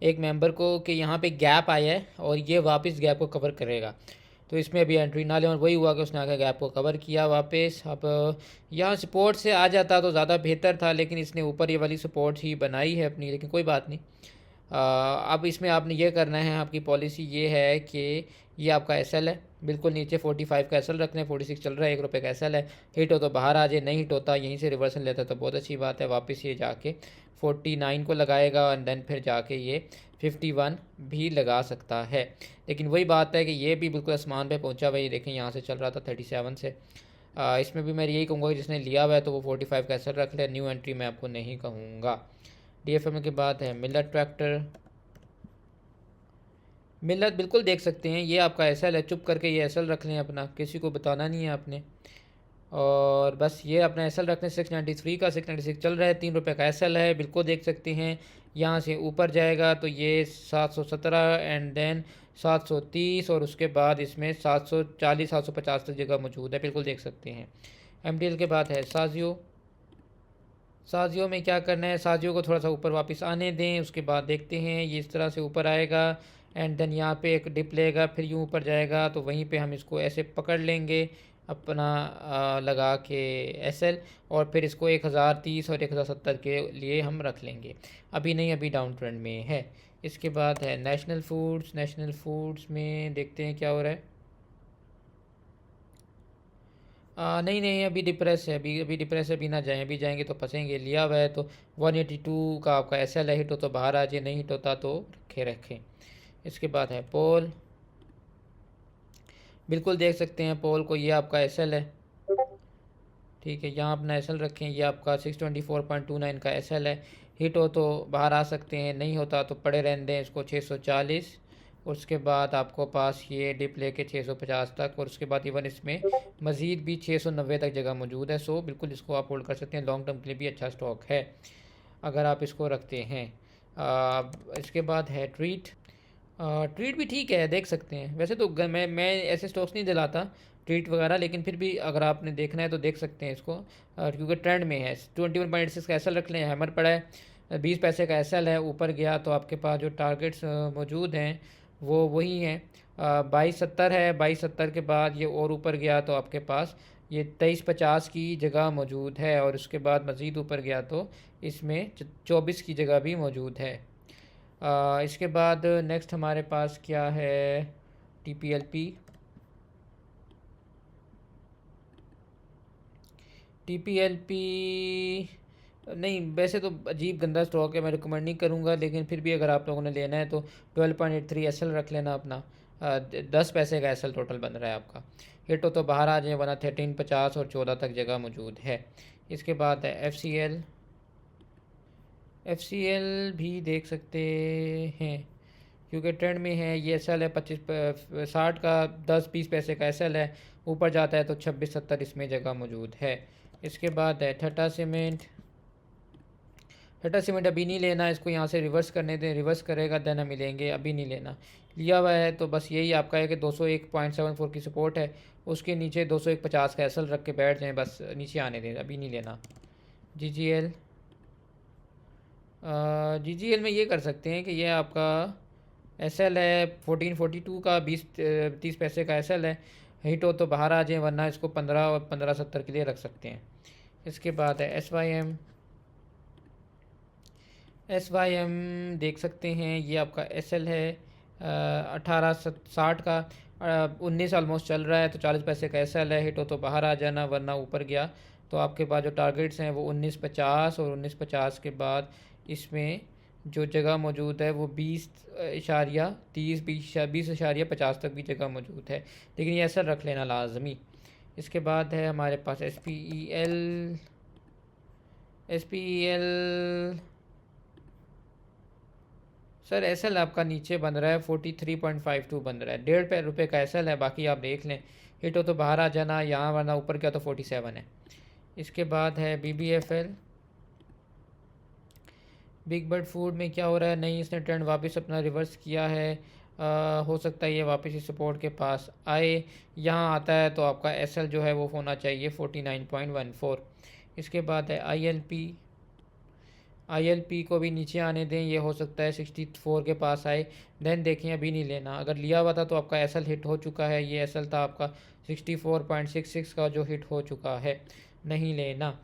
एक मेंबर को कि यहाँ पे गैप आया है और ये वापस गैप को कवर करेगा, तो इसमें अभी एंट्री ना लें। और वही हुआ कि उसने आगे गैप को कवर किया वापस। अब यहाँ सपोर्ट से आ जाता तो ज़्यादा बेहतर था, लेकिन इसने ऊपर ये वाली सपोर्ट ही बनाई है अपनी, लेकिन कोई बात नहीं। अब इसमें आपने ये करना है, आपकी पॉलिसी ये है कि ये आपका SL है, बिल्कुल नीचे 45 का SL रखना है। 46 चल रहा है, ₹1 का SL है। हिट हो तो बाहर आ जाए, नहीं हिट होता यहीं से रिवर्सल लेता तो बहुत अच्छी बात है। वापस ये जाके 49 को लगाएगा एंड देन फिर जाके ये 51 भी लगा सकता है। लेकिन वही बात है कि ये भी बिल्कुल आसमान पे पहुंचा हुआ है। ये देखें यहाँ से चल रहा था 37 से। इसमें भी मैं यही कहूँगा कि जिसने लिया हुआ है तो वो 45 का SL रख ले, न्यू एंट्री मैं आपको नहीं कहूँगा। DFML के बाद है मिलत ट्रैक्टर। मिलत बिल्कुल देख सकते हैं, ये आपका SL है, चुप करके ये SL रख लें अपना, किसी को बताना नहीं है आपने। और बस ये अपना SL रखने 693 का 696 चल रहा है, ₹3 का SL है, बिल्कुल देख सकते हैं। यहाँ से ऊपर जाएगा तो ये 717 एंड देन 730 और उसके बाद इसमें 740 750 तक जगह मौजूद है, बिल्कुल देख सकते हैं। MTL के बाद है साजियो। साजियो में क्या करना है, साजियो को थोड़ा सा ऊपर वापस आने दें, उसके बाद देखते हैं ये इस तरह से ऊपर आएगा एंड देन यहाँ पे एक डिप लेगा, फिर यूँ ऊपर जाएगा, तो वहीं पे हम इसको ऐसे पकड़ लेंगे अपना लगा के SL, और फिर इसको 1030 और 1070 के लिए हम रख लेंगे। अभी नहीं, अभी डाउन ट्रेंड में है। इसके बाद है नेशनल फूड्स। नेशनल फूड्स में देखते हैं क्या हो रहा है। नहीं नहीं, अभी डिप्रेस है, अभी डिप्रेस है, अभी ना जाएं, अभी जाएंगे तो फंसेंगे। लिया हुआ है तो 182 का आपका SL है, हिट हो तो बाहर आ जाए, नहीं हिट होता तो रखे रखें। इसके बाद है पोल। बिल्कुल देख सकते हैं पोल को, ये आपका SL है, ठीक है। यहाँ अपना SL रखें, ये आपका 624.29 का SL है। हिट हो तो बाहर आ सकते हैं, नहीं होता तो पड़े रहने दें इसको 640। उसके बाद आपको पास ये डिप लेके 650 तक, और उसके बाद इवन इसमें मज़ीद भी 690 तक जगह मौजूद है। सो बिल्कुल इसको आप होल्ड कर सकते हैं, लॉन्ग टर्म के लिए भी अच्छा स्टॉक है अगर आप इसको रखते हैं। इसके बाद है ट्रीट। ट्रीट भी ठीक है, देख सकते हैं। वैसे तो मैं ऐसे स्टॉक्स नहीं दिलाता ट्रीट वगैरह, लेकिन फिर भी अगर आपने देखना है तो देख सकते हैं इसको, क्योंकि ट्रेंड में है। 21.6 का SL रख लें, हैमर पड़ा है, 20 पैसे का SL है। ऊपर गया तो आपके पास जो टारगेट्स मौजूद हैं वो वही है, 2270 है। 2270 के बाद ये और ऊपर गया तो आपके पास ये 2350 की जगह मौजूद है, और उसके बाद मज़ीद ऊपर गया तो इसमें 24 की जगह भी मौजूद है। इसके बाद नेक्स्ट हमारे पास क्या है, TPLP। TPLP नहीं, वैसे तो अजीब गंदा स्टॉक है, मैं रिकमेंड नहीं करूँगा, लेकिन फिर भी अगर आप लोगों ने लेना है तो 12.83 एस एल रख लेना अपना। 10 पैसे का एस एल टोटल बन रहा है आपका। हिट हो तो बाहर आ जाए, वरना 1350 और 14 तक जगह मौजूद है। इसके बाद है FCL। FCL भी देख सकते हैं क्योंकि ट्रेंड में है। ये एस एल है 60 का, 10-20 पैसे का एस एल है। ऊपर जाता है तो 2670 इसमें जगह मौजूद है। इसके बाद है टाटा सीमेंट। टाटा सीमेंट अभी नहीं लेना, इसको यहाँ से रिवर्स करने दें, रिवर्स करेगा देन हम मिलेंगे, अभी नहीं लेना। लिया हुआ है तो बस यही आपका है कि 201.74 की सपोर्ट है, उसके नीचे 201.50 का एसल रख के बैठ जाएं, बस नीचे आने दें, अभी नहीं लेना। GGL। GGL में ये कर सकते हैं कि ये आपका एसल है 1442 का, 20-30 पैसे का एसल है। हिट हो तो बाहर आ जाए, वरना इसको 15 और 1570 के लिए रख सकते हैं। इसके बाद है SYM देख सकते हैं, ये आपका SL है 1860 का, 19 ऑलमोस्ट चल रहा है, तो 40 पैसे का SL है। हिट हो तो बाहर आ जाना, वरना ऊपर गया तो आपके पास जो टारगेट्स हैं वो 1950 और 1950 के बाद इसमें जो जगह मौजूद है वो 20.50 तक भी जगह मौजूद है, लेकिन ये SL रख लेना लाजमी। इसके बाद है हमारे पास SPEL। सर एसएल आपका नीचे बन रहा है 43.52 बन रहा है, 1.5 रुपये का एसएल है, बाकी आप देख लें। हिट हो तो बाहर आ जाना यहाँ, वरना ऊपर गया तो 47 है। इसके बाद है BBFL। बिग बर्ड फूड में क्या हो रहा है, नहीं इसने ट्रेंड वापस अपना रिवर्स किया है। हो सकता है ये वापस इस सपोर्ट के पास आए, यहाँ आता है तो आपका एसएल जो है वो होना चाहिए 49.14। इसके बाद है ILP को भी नीचे आने दें, ये हो सकता है 64 के पास आए, देन देखें, अभी नहीं लेना। अगर लिया हुआ था तो आपका एसएल हिट हो चुका है, ये एसएल था आपका 64.66 का जो हिट हो चुका है, नहीं लेना।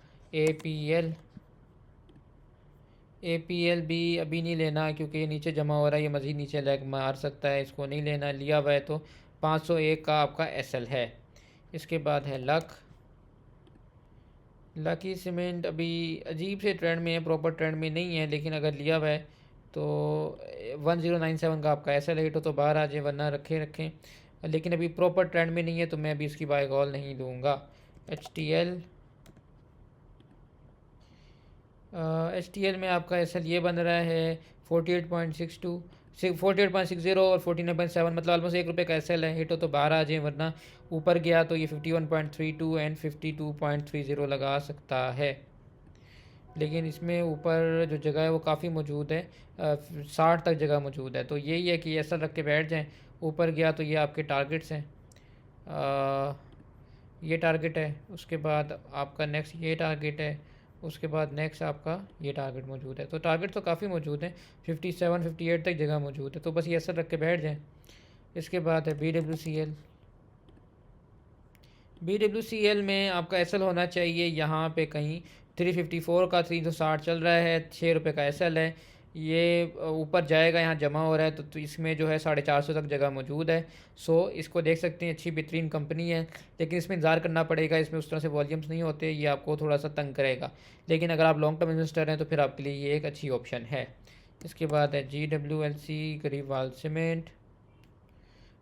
APL भी अभी नहीं लेना क्योंकि ये नीचे जमा हो रहा है, ये मज़ीद नीचे लेग मार सकता है, इसको नहीं लेना। लिया हुआ है तो 501 का आपका एसएल है। इसके बाद है लकी सीमेंट अभी अजीब से ट्रेंड में है, प्रॉपर ट्रेंड में नहीं है, लेकिन अगर लिया हुआ है तो 1097 का आपका ऐसा हिट हो तो बाहर आ जाए, वरना रखें, लेकिन अभी प्रॉपर ट्रेंड में नहीं है तो मैं अभी इसकी बाय कॉल नहीं दूंगा। HTL में आपका ऐसा ये बन रहा है 48.60 और 49.7, मतलब ऑलमोस्ट 1 रुपये का एसएल है। हिट हो तो बाहर आ जाए, वरना ऊपर गया तो ये 51.32 एंड 52.30 लगा सकता है, लेकिन इसमें ऊपर जो जगह है वो काफ़ी मौजूद है, 60 तक जगह मौजूद है। तो यही है कि ऐसा रख के बैठ जाएं, ऊपर गया तो ये आपके टारगेट्स हैं। ये टारगेट है, उसके बाद आपका नेक्स्ट ये टारगेट है, उसके बाद नेक्स्ट आपका ये टारगेट मौजूद है। तो टारगेट तो काफ़ी मौजूद है, 57-58 तक जगह मौजूद है, तो बस ये असर रख के बैठ जाएं। इसके बाद है BWCL में आपका एसएल होना चाहिए यहाँ पे कहीं 354 का, 360 चल रहा है, 6 रुपये का एसएल है। ये ऊपर जाएगा, यहाँ जमा हो रहा है तो इसमें जो है 450 तक जगह मौजूद है। सो इसको देख सकते हैं, अच्छी बेहतरीन कंपनी है, लेकिन इसमें इंतज़ार करना पड़ेगा, इसमें उस तरह से वॉल्यूम्स नहीं होते, ये आपको थोड़ा सा तंग करेगा, लेकिन अगर आप लॉन्ग टर्म इन्वेस्टर हैं तो फिर आपके लिए ये एक अच्छी ऑप्शन है। इसके बाद है GWLC गरीबवाल सीमेंट।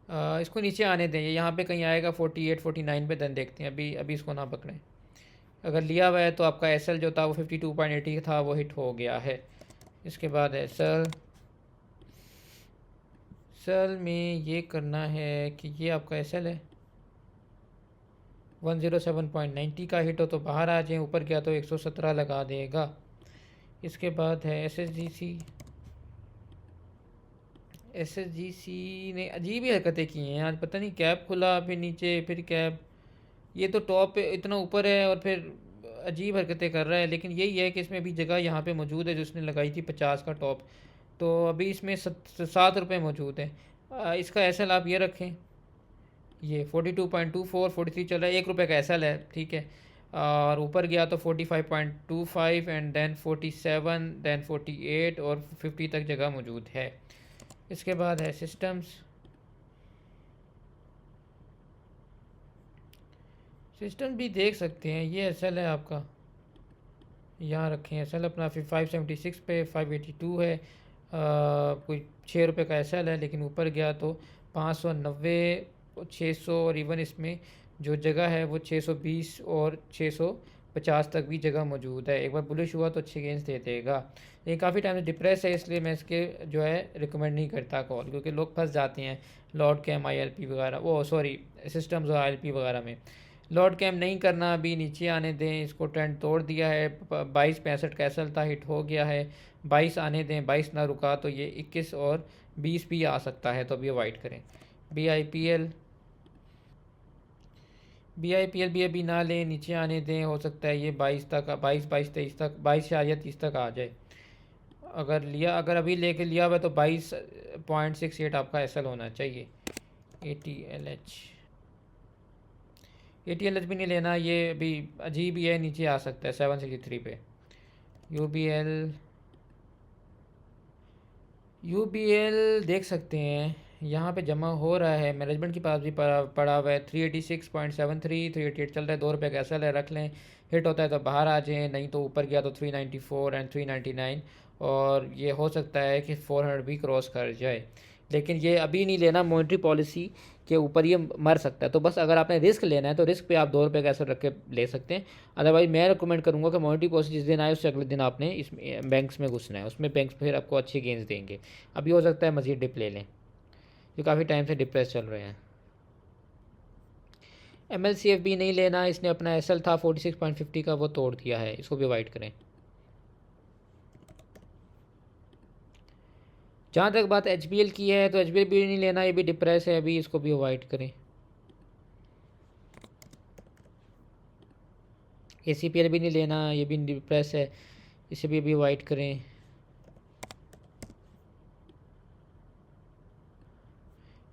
इसको नीचे आने दें, यहाँ पे कहीं आएगा 48-49 पे, देन देखते हैं, अभी इसको ना पकड़ें। अगर लिया हुआ है तो आपका एसएल जो था वो 52.80 था, वो हिट हो गया है। इसके बाद है सेल में ये करना है कि ये आपका एसएल है 107.90 का, हिट हो तो बाहर आ जाए, ऊपर गया तो 117 लगा देगा। इसके बाद है SSGC ने अजीब ही हरकतें की हैं आज, पता नहीं, कैप खुला फिर नीचे फिर कैप, ये तो टॉप पे इतना ऊपर है और फिर अजीब हरकतें कर रहा है। लेकिन यही है कि इसमें अभी जगह यहाँ पे मौजूद है जो उसने लगाई थी 50 का टॉप, तो अभी इसमें 7 रुपये मौजूद है, इसका एसएल आप ये रखें, ये 42.24 43 चल रहा है, 1 रुपये का एसएल है, ठीक है। और ऊपर गया तो 45.25 एंड देन 47 देन 48 और 50 तक जगह मौजूद है। इसके बाद है सिस्टम्स। सिस्टम भी देख सकते हैं, ये एसएल है आपका, यहाँ रखें एसएल अपना, फिर 576 पे 582 है, कोई 6 रुपये का एसएल है, लेकिन ऊपर गया तो 590 600 और इवन इसमें जो जगह है वो 620 और 650 तक भी जगह मौजूद है। एक बार बुलिश हुआ तो अच्छे गेंस दे देगा। ये काफ़ी टाइम से डिप्रेस है, इसलिए मैं इसके जो है रिकमेंड नहीं करता कॉल, क्योंकि लोग फंस जाते हैं लॉर्ड कैम ILP वगैरह, वो सॉरी सिस्टम्स और ILP वगैरह में। लॉर्ड कैम नहीं करना, अभी नीचे आने दें, इसको ट्रेंड तोड़ दिया है, 22.65 कैसल था, हिट हो गया है, 22 आने दें, 22 ना रुका तो ये 21 और 20 भी आ सकता है, तो अभी अवॉइड करें। BIPL भी अभी ना लें, नीचे आने दें, हो सकता है ये 22 तक, 22 23 तक, 22 या 30 तक आ जाए। अगर अभी लेके लिया हुआ तो 22.68 आपका एसएल होना चाहिए। ATLH भी नहीं लेना, ये अभी अजीब ही है, नीचे आ सकता है 763 पे। यूबीएल देख सकते हैं, यहाँ पे जमा हो रहा है, मैनेजमेंट के पास भी पड़ा हुआ है, 386.73 388 चल रहा है, 2 रुपये का एसएल है, रख लें। हिट होता है तो बाहर आ जाएँ, नहीं तो ऊपर गया तो 394 एंड 399, और ये हो सकता है कि 400 भी क्रॉस कर जाए, लेकिन ये अभी नहीं लेना, मॉनेटरी पॉलिसी के ऊपर ये मर सकता है। तो बस अगर आपने रिस्क लेना है तो रिस्क पे आप 2 रुपये का एसएल रख के ले सकते हैं। अदरवाइज मैं रिकमेंड करूँगा कि मॉनेटरी पॉलिसी जिस दिन आए उससे अगले दिन आपने इसमें बैंक्स में घुसना है, उसमें बैंक्स फिर आपको अच्छी गेंस देंगे। अभी हो सकता है मज़ीद डिप ले लें, जो काफ़ी टाइम से डिप्रेस चल रहे हैं। MLCF भी नहीं लेना, इसने अपना एसएल था 46.50 का, वो तोड़ दिया है, इसको भी अवॉइड करें। जहाँ तक बात HBL की है तो HBL भी नहीं लेना, ये भी डिप्रेस है अभी, इसको भी अवॉइड करें। ACPL भी नहीं लेना, ये भी डिप्रेस है, इसे भी अभी अवॉइड करें।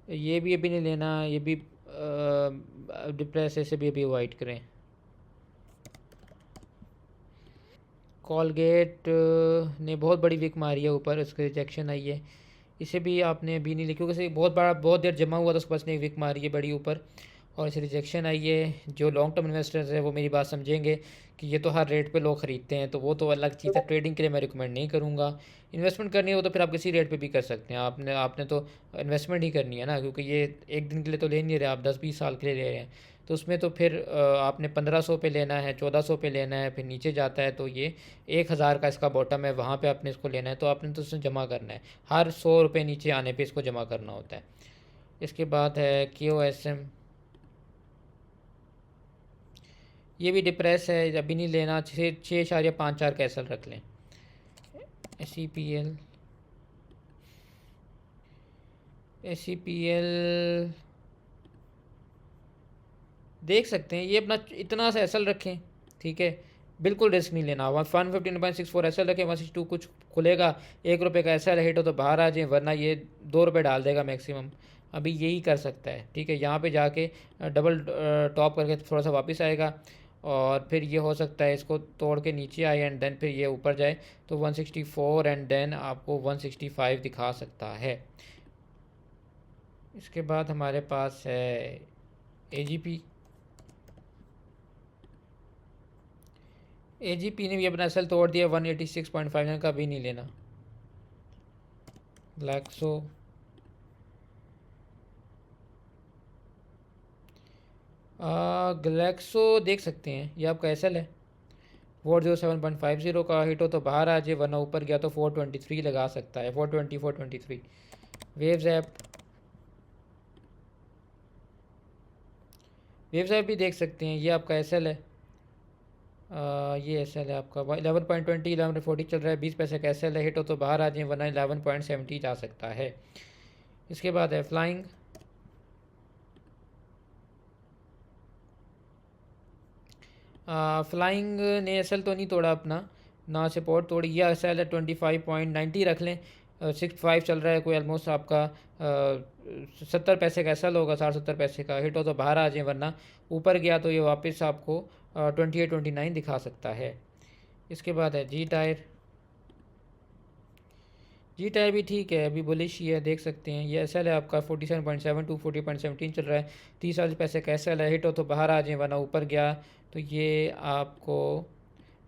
ये भी अभी नहीं लेना, ये भी डिप्रेस है, इसे भी अभी अवॉइड करें। कॉलगेट ने बहुत बड़ी विक मारी है ऊपर, उसकी रिजेक्शन आई है, इसे भी आपने अभी नहीं लिखा, क्योंकि इसे बहुत देर जमा हुआ था, उसके पास ने विक मारी है बड़ी ऊपर और इसे रिजेक्शन आई है। जो लॉन्ग टर्म इन्वेस्टर्स है वो मेरी बात समझेंगे कि ये तो हर रेट पे लोग ख़रीदते हैं, तो वो तो अलग चीज़ है, ट्रेडिंग के लिए मैं रिकमेंड नहीं करूँगा। इन्वेस्टमेंट करनी हो तो फिर आप किसी रेट पे भी कर सकते हैं, आपने आपने तो इन्वेस्टमेंट ही करनी है ना, क्योंकि ये एक दिन के लिए तो ले नहीं रहे आप, 10-20 साल के लिए ले रहे हैं, तो उसमें तो फिर आपने 1500 पे लेना है, 1400 पे लेना है, फिर नीचे जाता है तो ये 1000 का इसका बॉटम है, वहाँ पे आपने इसको लेना है, तो आपने तो उसमें जमा करना है, हर 100 रुपये नीचे आने पे इसको जमा करना होता है। इसके बाद है KOSM, ये भी डिप्रेस है, अभी नहीं लेना, 6.54 कैसल रख लें। SCPL देख सकते हैं, ये अपना इतना सा एसएल रखें, ठीक है, बिल्कुल रिस्क नहीं लेना। 159.64 एसएल रखें, 162 कुछ खुलेगा, 1 रुपये का एसएल हिट हो तो बाहर आ जाए, वरना ये 2 रुपये डाल देगा मैक्सिमम, अभी यही कर सकता है, ठीक है। यहाँ पे जाके डबल टॉप करके थोड़ा सा वापस आएगा, और फिर ये हो सकता है इसको तोड़ के नीचे आए एंड देन फिर ये ऊपर जाए तो 164 एंड देन आपको 165 दिखा सकता है। इसके बाद हमारे पास है AGP ने भी अपना एसएल तोड़ दिया, 186.59 का भी नहीं लेना। ग्लैक्सो देख सकते हैं, ये आपका एसएल है, 407.50 का हिट हो तो बाहर आ जाए, वरना ऊपर गया तो 423 लगा सकता है, 420 423। वेव्स ऐप भी देख सकते हैं, ये आपका एसएल है, ये एसएल है आपका 11.20 11.40 चल रहा है, 20 पैसे का एसएल है, हिट हो तो बाहर आ जाए, वरना 11.70 जा सकता है। इसके बाद है फ्लाइंग, फ्लाइंग ने एसएल तो नहीं तोड़ा अपना, ना सपोर्ट तोड़ी, यह एसएल है 25.90 रख लें, 65 चल रहा है, कोई ऑलमोस्ट आपका 70 पैसे का एसल होगा, 60-70 पैसे का। हिट हो तो बाहर आ जाए, वरना ऊपर गया तो ये वापस आपको 28-29 दिखा सकता है। इसके बाद है जी टायर। जी टायर भी ठीक है, अभी बुलिश ही है, देख सकते हैं। ये एसल है आपका 47.7 टू 40.17 चल रहा है, 30 पैसे का एसल है। हिट हो तो बाहर आ जाए, वरना ऊपर गया तो ये आपको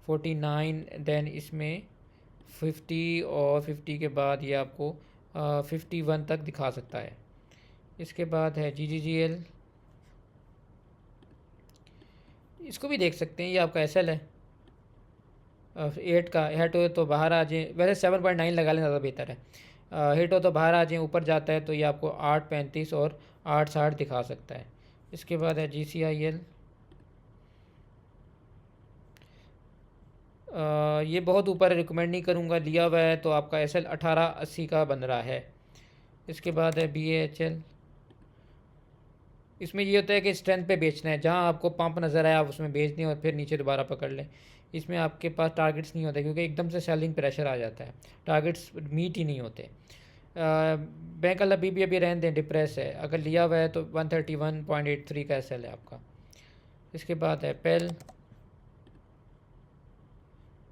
49, देन इसमें 50 और 50 के बाद ये आपको 51 तक दिखा सकता है। इसके बाद है GGGL, इसको भी देख सकते हैं, ये आपका एसल है 8 का। हिट हो तो बाहर आ जाए, वैसे 7.9 लगा लें, ज़्यादा बेहतर है। हिट हो तो बाहर आ जाए, ऊपर जाता है तो ये आपको 8.35 और 8.60 दिखा सकता है। इसके बाद है GCIL, ये बहुत ऊपर रिकमेंड नहीं करूँगा, लिया हुआ है तो आपका SL 1880 का बन रहा है। इसके बाद है BAHL, इसमें ये होता है कि स्ट्रेंथ पे बेचना है, जहाँ आपको पंप नज़र आया आप उसमें बेच दें और फिर नीचे दोबारा पकड़ लें। इसमें आपके पास टारगेट्स नहीं होते, क्योंकि एकदम से सेलिंग प्रेशर आ जाता है, टारगेट्स मीट ही नहीं होते। बैंक वाला अभी रहने दें, डिप्रेस है। अगर लिया हुआ है तो 131.83 का SL है आपका। इसके बाद है पेल,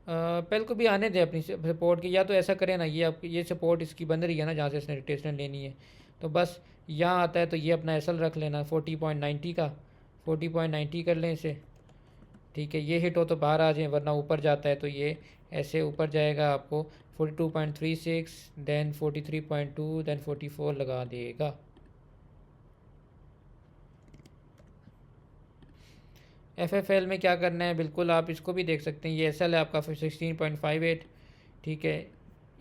पेल को भी आने दें अपनी सपोर्ट की, या तो ऐसा करें ना, ये आप ये सपोर्ट इसकी बन रही है ना, जहाँ से इसने रोटेशन लेनी है, तो बस यहाँ आता है तो ये अपना एसल रख लेना 40.90 का, 40.90 कर लें इसे। ठीक है, ये हिट हो तो बाहर आ जाए, वरना ऊपर जाता है तो ये ऐसे ऊपर जाएगा, आपको 42.36, देन 43.2, देन 44 लगा देगा। FFL में क्या करना है, बिल्कुल आप इसको भी देख सकते हैं, ये एसल है आपका 16.58। ठीक है,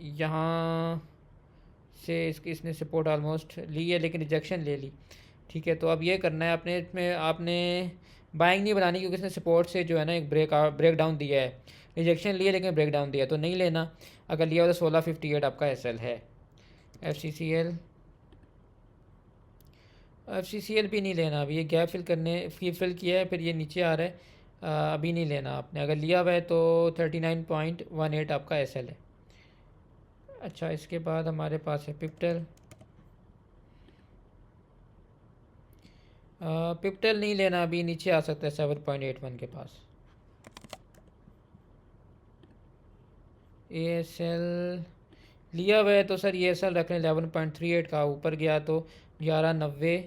यहाँ से इसने सपोर्ट ऑलमोस्ट ली है, लेकिन रिजेक्शन ले ली। ठीक है, तो अब ये करना है अपने इसमें, आपने बाइंग नहीं बनानी, क्योंकि इसने सपोर्ट से जो है ना एक ब्रेक डाउन दिया है। रिजेक्शन लिया लेकिन ब्रेक डाउन दिया, तो नहीं लेना। अगर लिया हो तो 1658 आपका SL है। FCCL, FCCL भी नहीं लेना, अभी ये गैप फिल किया है, फिर ये नीचे आ रहा है, अभी नहीं लेना आपने। अगर लिया हुआ है तो 39.18 आपका SL है। अच्छा, इसके बाद हमारे पास है पिप्टल। पिप्टल नहीं लेना, अभी नीचे आ सकता है 7.81 के पास। ASL लिया हुआ है तो सर ये ASL रख लें 11.38 का, ऊपर गया तो 11.90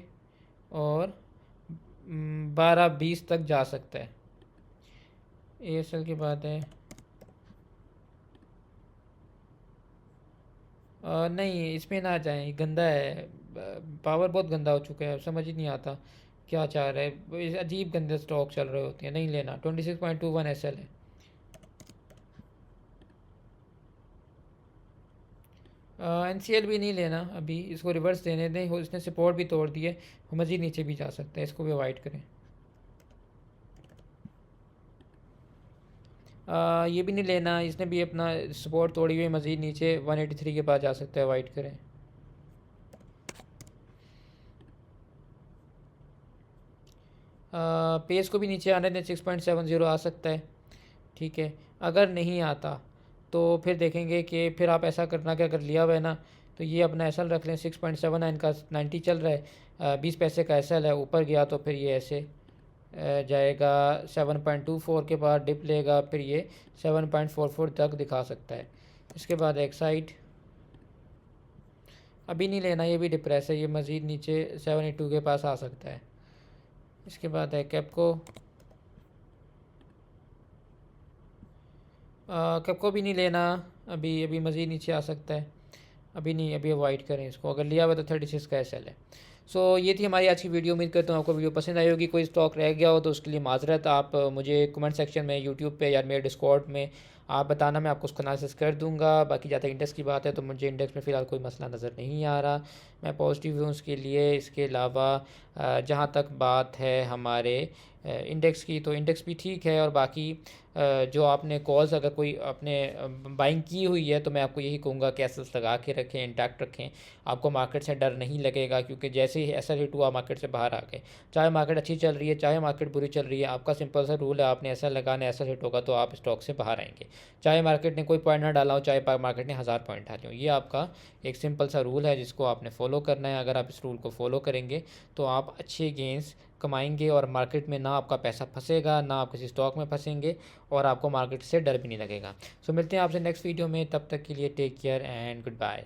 और 12.20 तक जा सकता है। ASL के बाद है नहीं, इसमें ना जाएं, गंदा है, पावर बहुत गंदा हो चुका है, समझ ही नहीं आता क्या चाह रहा है, अजीब गंदे स्टॉक चल रहे होते हैं, नहीं लेना। 26.21 SL है। NCL भी नहीं लेना, अभी इसको रिवर्स देने दें, इसने सपोर्ट भी तोड़ दिए, मज़ीद नीचे भी जा सकता है, इसको भी अवॉइड करें। ये भी नहीं लेना, इसने भी अपना सपोर्ट तोड़ी हुई, मज़ीद नीचे 183 के पास जा सकता है, अवॉइड करें। पेस को भी नीचे आने दें, 6.70 आ सकता है। ठीक है, अगर नहीं आता तो फिर देखेंगे कि फिर आप ऐसा करना कि अगर लिया हुआ है ना, तो ये अपना एसल रख लें 6.79 का, 90 चल रहा है, 20 पैसे का एसल है, ऊपर गया तो फिर ये ऐसे जाएगा 7.24 के बाद डिप लेगा, फिर ये 7.44 तक दिखा सकता है। इसके बाद एक्साइड, अभी नहीं लेना, ये भी डिप्रेस है, ये मज़ीद नीचे 782 के पास आ सकता है। इसके बाद है कैपको, कैपको भी नहीं लेना, अभी मज़ीद नीचे आ सकता है, अभी नहीं, अभी अवॉइड करें इसको। अगर लिया हुआ तो 36 का SL है। सो ये थी हमारी आज की वीडियो, उम्मीद करता हूँ आपको वीडियो पसंद आई होगी। कोई स्टॉक रह गया हो तो उसके लिए माजरत, आप मुझे कमेंट सेक्शन में, यूट्यूब पे या मेरे डिस्कॉर्ड में आप बताना, मैं आपको उसको एनालिसिस कर दूंगा। बाकी जहाँ तक इंडेक्स की बात है तो मुझे इंडेक्स में फ़िलहाल कोई मसला नज़र नहीं आ रहा, मैं पॉजिटिव हूँ उसके लिए। इसके अलावा जहाँ तक बात है हमारे इंडेक्स की, तो इंडेक्स भी ठीक है। और बाकी जो आपने कॉल्स अगर कोई आपने बाइंग की हुई है तो मैं आपको यही कहूँगा कि एसेस लगा के रखें, इंटैक्ट रखें, आपको मार्केट से डर नहीं लगेगा, क्योंकि जैसे ही ऐसा हिट हुआ मार्केट से बाहर आ गए। चाहे मार्केट अच्छी चल रही है, चाहे मार्केट बुरी चल रही है, आपका सिंपल सा रूल है, आपने ऐसा लगाना, ऐसा हिट होगा तो आप स्टॉक से बाहर आएंगे। चाहे मार्केट ने कोई पॉइंट ना डाला हो, चाहे मार्केट ने 1000 पॉइंट डाले हो, ये आपका एक सिंपल सा रूल है जिसको आपने फॉलो करना है। अगर आप इस रूल को फॉलो करेंगे तो आप अच्छे गेंस कमाएंगे और मार्केट में ना आपका पैसा फंसेगा, ना आप किसी स्टॉक में फंसेंगे, और आपको मार्केट से डर भी नहीं लगेगा। सो मिलते हैं आपसे नेक्स्ट वीडियो में, तब तक के लिए take care and good bye.